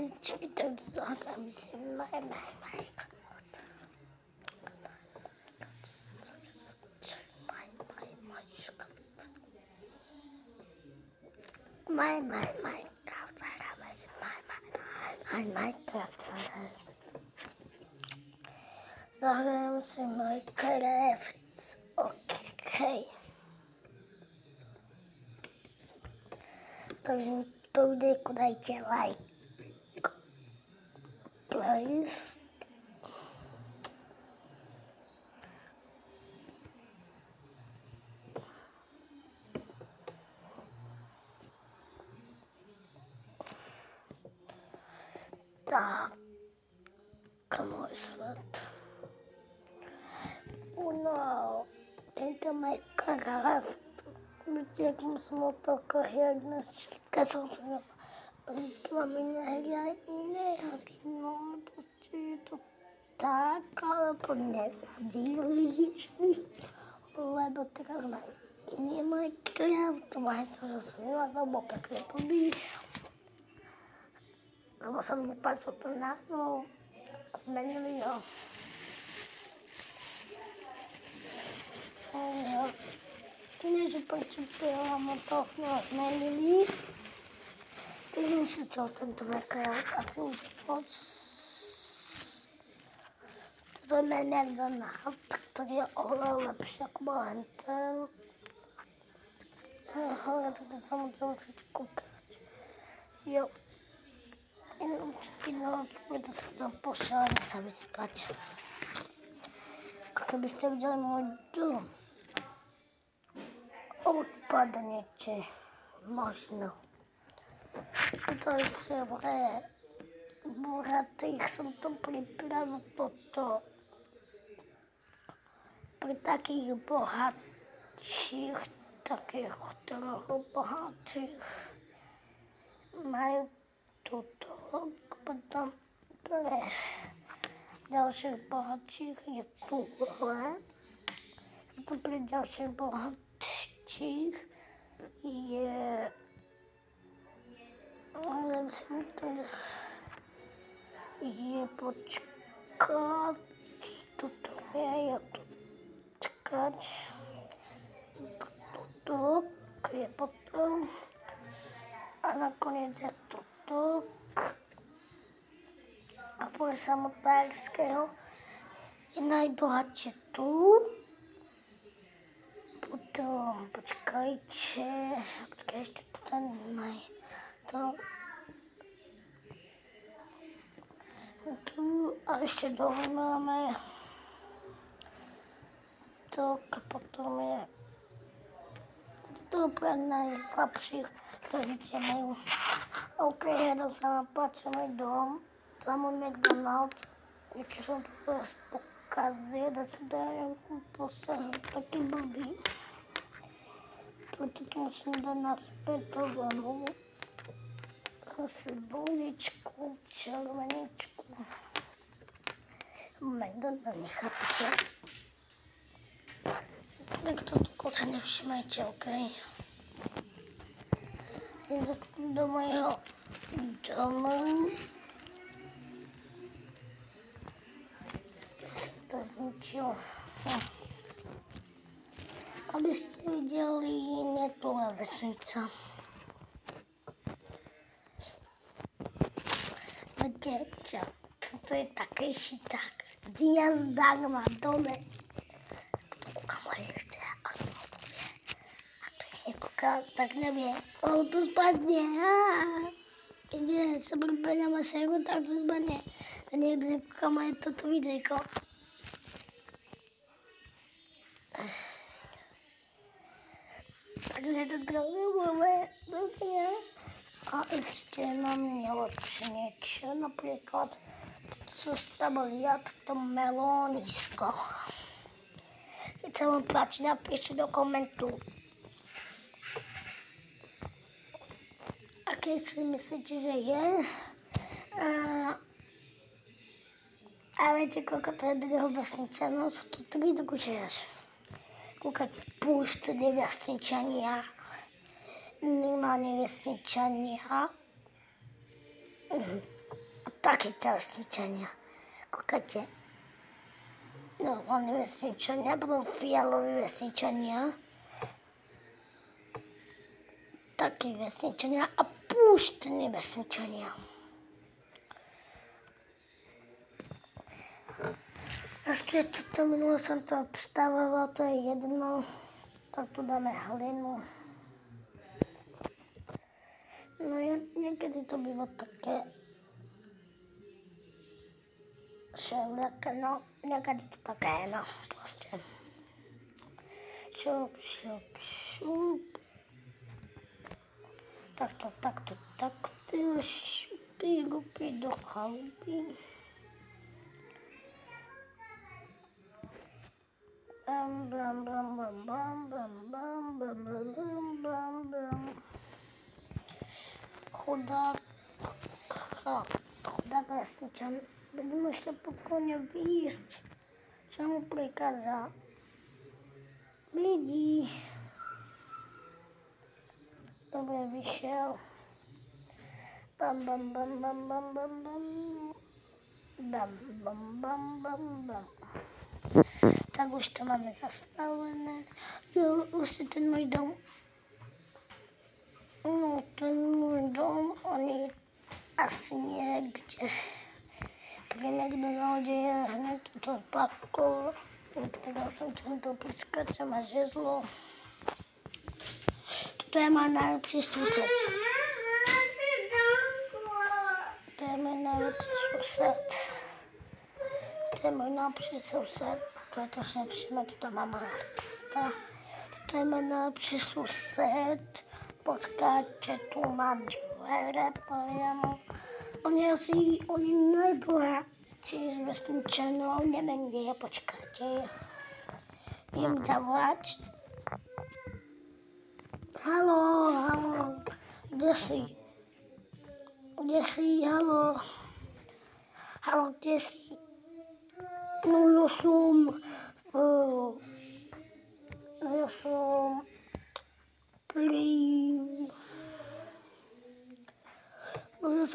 maličky, tak zahráme si Minecraft. Minecraft, zahráme si Minecraft, zahráme si Minecraft, OK. Takže to videjku dajte like, please. Tak, môj svet. No, tento Minecraft, víte, jak musím o to hrať na všetko, som sa vždycky mám iné hry, no, proste je to tak, ale to nezadíliš, lebo teraz mám iný Minecraft, mám to zase alebo pekne pobíš, lebo sa mi nepáčil to názov a zmenili ho. Nie, že počítajú to zmenili. Teď si čo tento Minecraft asi už moc. Toto je Donald, ktorý je oveľa lepší ako bol ten. Ale tak sa musím musieť kúkať. Jo. Jenom určitý noc, bude sa tam pošel, sa vyspať. A keby ste videli môj dom, odpadnete, možno. Takže pre bohatých som to pripravil toto. Pre takých bohatších, takých trochu bohatších, majú toto. Potom pre ďalších bohatších je tuhle. Potom pre ďalších bohatších je... Ale myslím, je počkať, toto je počkať, toto je potom a nakoniec je toto a podľa samotnárskeho je najbohatšie tu, potom počkajte, ešte tu ten tu a ešte dole máme to, potom je to pre najslabších, ktorí majú. OK, hľadom sa vám páči môj dom, tam môj McDonald's, ešte som tu teraz pokazil, da si dajem postavu taký blbý. Preto tu musím dať naspäť to znovu. Zase dvoječku, červeničku. McDonald's nechápete. Tak to sa nevšimajte, OK? Idem do mojho domu. To zničil. Aby ste videli, nie tu je vesnica. Vidíte, toto je taký šiták. Diazdák má dole. Kto kúka moje videa, aspoň to vie. A kto ich nekúka, tak nevie. Lebo to spadne. Keď sa pripadne na séru, tak to spadne. A niekto nekúka moje toto videjko. Takže to trochu máme dobré. A ešte mám nelepšie niečo, napríklad tu stavil ja toto melónisko. Keď sa vám páči, napíšte do komentu. Aké si myslíte, že je? A viete, koľko to je druhého vesničanov? Sú to 3 druhy až. Kúkate, púšť nevesničania. Normálne vesničania. takíto vesničania. Kúkate. Normálne vesničania, potom fialoví vesničania. Takí vesničania a púštni vesničania. Zase tu je toto, minulo som to obstávala, to je jedno. Tak tu dáme hlinu. No niekedy to býva také všelijaké, no niekedy to také, no proste. Šup, šup, šup. Takto, šupí, gupí do chalupy. Bam, bam, bam, bam, bam, bam, bam, bam, bam, bam, bam. Chudák vesničan, bude môžete pokojne výjsť, čo mu prikázal. Vidí. Dobre, vyšiel. Bam, bam, bam, bam, bam, bam, bam. Bam, bam, bam, bam, bam. Tak už to máme zastavené. Jo, už si ten môj dom. No, ten môj dom, on je asi niekde. Keď niekto nájde, hneď to pakol. Povedal som, čo to priskáča, má žezlo. Toto je môj najlepší sused. To je môj najlepší sused. To je môj najlepší sused. To je to, že všimne, toto má moja sestra. Toto je môj najlepší sused. Počkáte, tu má dvere, poviem. Oni najbohatší z vesničanov, neviem, kde je, počkáte. Idem zavolať. Haló, kde si? Haló, kde si? No, ja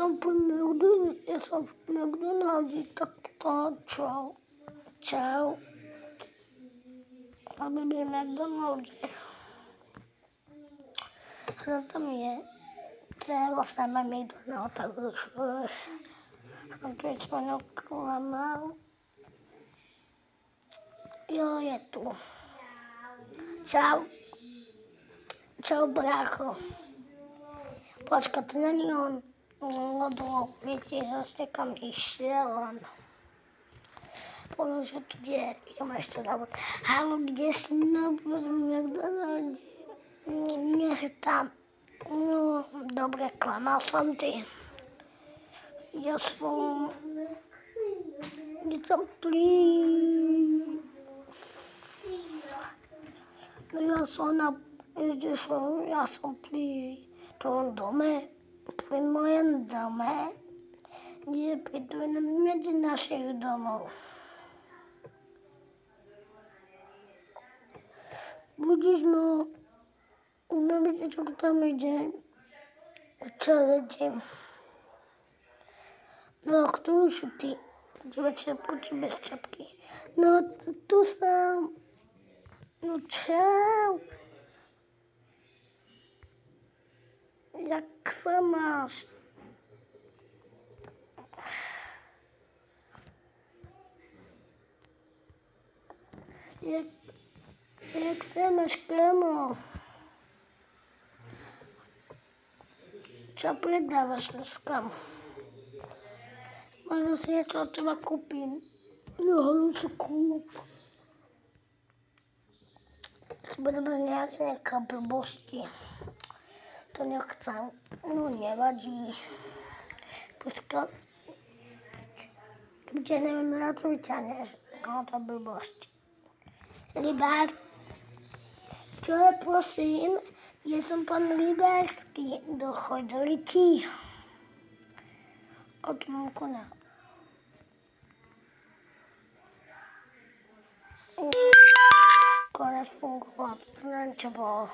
som v McDonaldi, tak to čau. Aby byli McDonaldi. A tam je, to je vlastne môj McDonald, tak už, a tu je členok klamal. Jo, je tu. Čau. Čau, brácho. Počka, to není on. Lebo, viete, zase kam išiel on. Povedal, že tu je, idem ešte dávať. Haló, kde si na McDonaldi? Nie si tam. No, dobre, klamal som ty. Ja som ja som pri tom dome, pri mojom dome, nie pri tom medzi našich domov. Budíš, no, vidíte, čo tam ide, čo vediem. No, kto sú ty? Dievčia, poď bez čapky. No, tu som. No, čau. Jak sa máš? Jak sa máš, kamo? Čo predávaš dneska? Možno si niečo od teba kúpim. No, si kúp. Budeme nejaké blbosti. To nechcem. No, nevadí. Počkaj. Keď neviem, na čo vyťahneš. No, to blbosť. Rybár. Čo je, prosím? Ja som pán Rybársky. Dochoď do ryti. Od Mukona. Nefungovalo, neviem, čo bolo.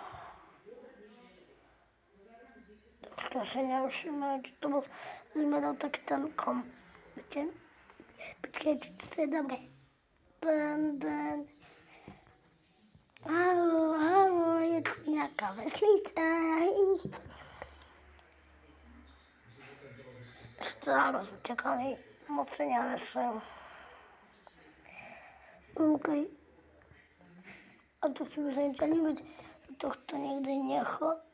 To si nevšimli, že to bol, sme dal tak telkom. Počkejte, to je dobré. Halo, je tu nějaká vesnice. Stále jsem čekaný, moc se nemyslím. OK. A to si myslím, že nikdy do tohto nikdy nechodili.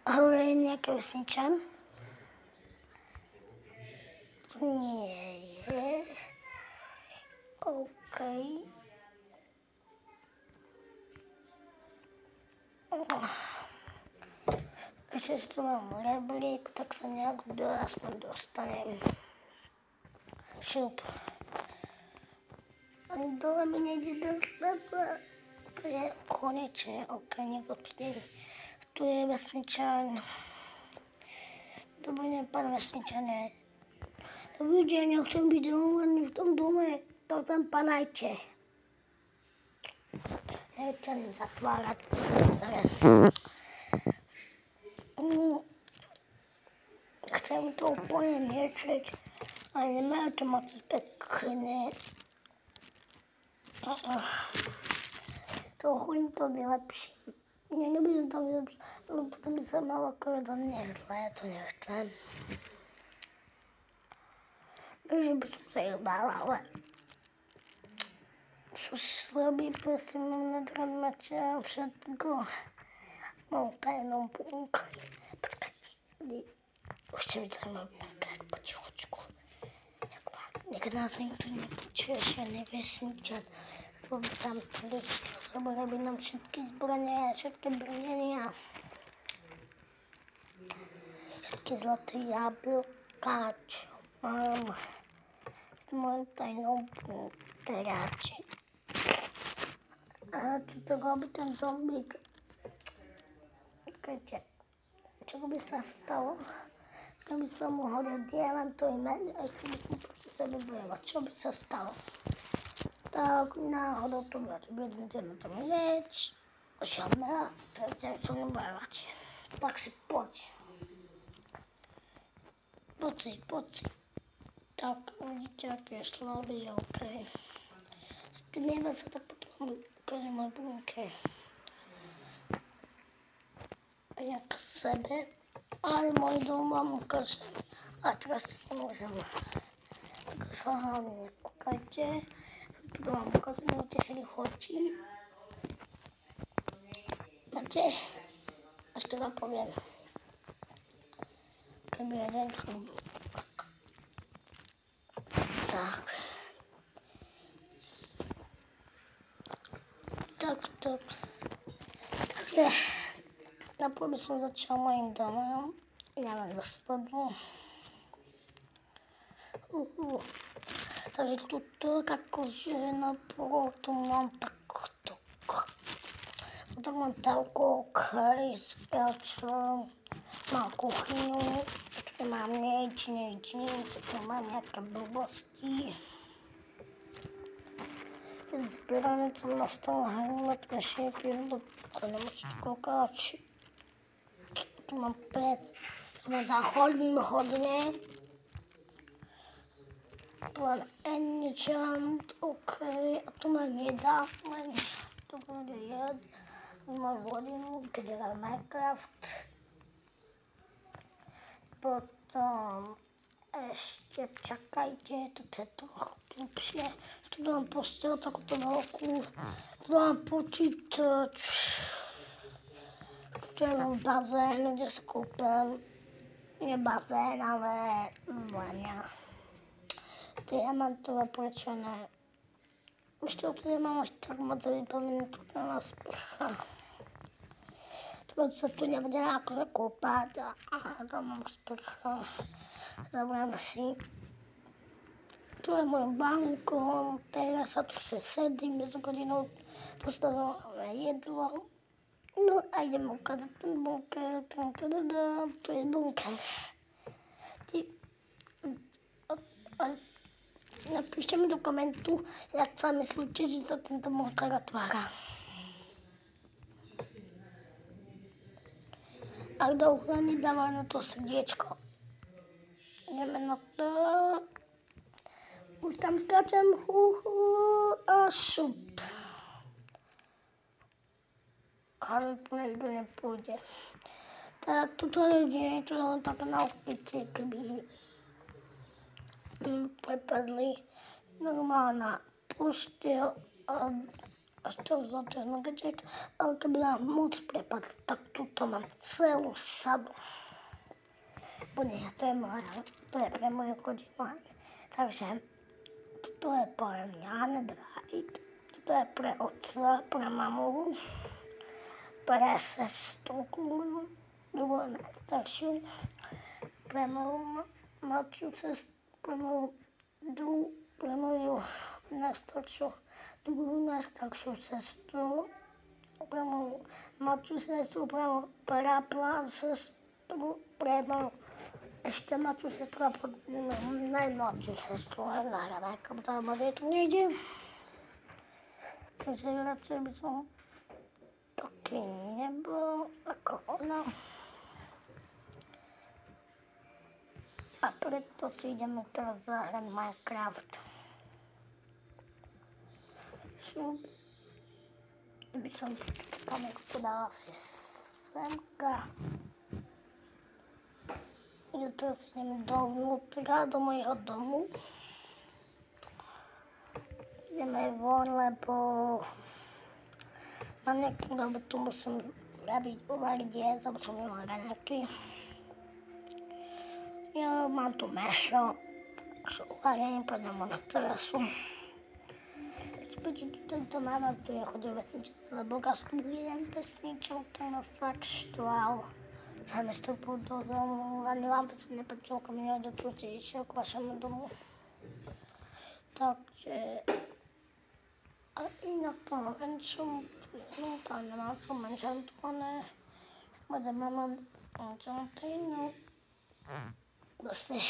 Ale je nějaký vesničan? Nie je. OK. Ještě si tu mám rebrík, tak se nějak aspoň dostanem. Šup. Ani dole mi nejde dostat se. To je konečně, OK, někdo tu je vesničan. Dobrý den, pan vesničané. Dobrý den, já chci být domluvený v tom domě, tak tam panajče. Nechce mi zatvárat, chcem to úplně něčet, ale nemá to moc pěkné. Trochu jim to vylepší. Nebudu to vylepšit, ale potom by se malo akorát za mě zlé, to nechcem. Takže bych se jich bála, ale co slabý, prosím, mám na dramače a všetko. Mám tajnou bunkr. Počkejte, už se mi zajímá bunkr, potichučku. Jak nás nikdo nepočuje, že nevesničan. Tam tolik, zabrali nám všetky zbraně, všetky brnění. Všetky zlaté jablka, čo mám. Mám tajnou bunkráči. A čo to robí ten zombík? Počkajte, čo by sa stalo, keby som mu hodil diamantový meč a si by som proti sebe bojoval? Čo by sa stalo? Tak náhodou to bude jeden diamantový meč, žádná, takže nechcem nebojovať. Tak si poď. Poď si. Tak, vidíte, aký je slabý, OK. Stydneme sa, tak potom ukážem môj bunker. A jak sebe, ale môj dom vám ukážem. A teraz si nemôžem. Takže hlavne nekúkajte. Budu vám ukázať, máte si lichočí. Máte, až to vám poviem. Keby jeden chlub. Tak. Takže napůl jsem začal mojím domem. Já mám hospodu. Takže tuto jakože napůl tu mám takto. Potom mám telku, okej, skelčo, mám kuchyňu. Tady mám nic, tady mám nějaké blbosti. Zbíráme tu na stolu hrnout šejky, to nemusíte koukat. Tu mám pět, tu mám záchodní hodně. Tu mám enchant, OK, a tu mám jedání, to bude jed. Tu mám vodinu, kde je Minecraft. Potom ještě čakajte, to je trochu lepšie. Tu dám postel takto velkou, tu dám počítač. Tu mám bazén, kde se koupím. Je bazén, ale voňa. Diamantové plečené. Už to tu nemám až tak moc vybavené, tu nemá sprcha. To se tu nebude jako koupat a tam mám sprcha. Zabrám si. Tu je můj balkon, teraz sa tu se sedím, bez hodinou postavené jedlo. No a ideme ukázat ten bunker, tu je bunker. Napíšte mi do komentu, jak sa myslíte, že sa tento bunker otvára. A kdo uhledný dává na to srdiečko. ideme na to. Už tam skáčem, a šup. Ale tu nikto nepôjde. Tak tuto je to len tak na opice, keby prepadli normálna posteľ a z toho zlatého nogaček, ale keby nám moc prepadli, tak tuto mám celú sadu. Bo nie, to je pre moje chodidlo. Takže toto je pre mňa Nedrite, toto je pre otca, pre mamu, pre sestru, druhú najstaršiu, pre moju mladšiu sestru, pre moju najstaršiu, druhú najstaršiu sestru, pre moju mladšiu sestru, pre moju sestru, pre moju ešte mladšiu sestru a pre najmladšiu sestru. Nahráme, ako to bude, tu nejde. Takže radšej by som taký nebol ako ona. A preto si ideme teraz zahrať Minecraft. By som si kamerku dala si semka. Teraz ideme dovnútra, do mojho domu. Ideme von, lebo mám nejaký, lebo tu musím uvariť jesť, lebo som nemala raňajky. Ja mám tu mešo, takže uvarím, pôjdem na terasu. Keď počuť tento máma, tu je chodil vesniček, lebo Gastu jeden vesničok, ten ma fakt štval. Že mi vstúpil do domu, ani vám by sa nepačilo, ako mi niekto cudzí išiel k vašemu domu. Takže a inak to mám enchantované, mám som enchantované, budeme mať enchantainu. Vlastne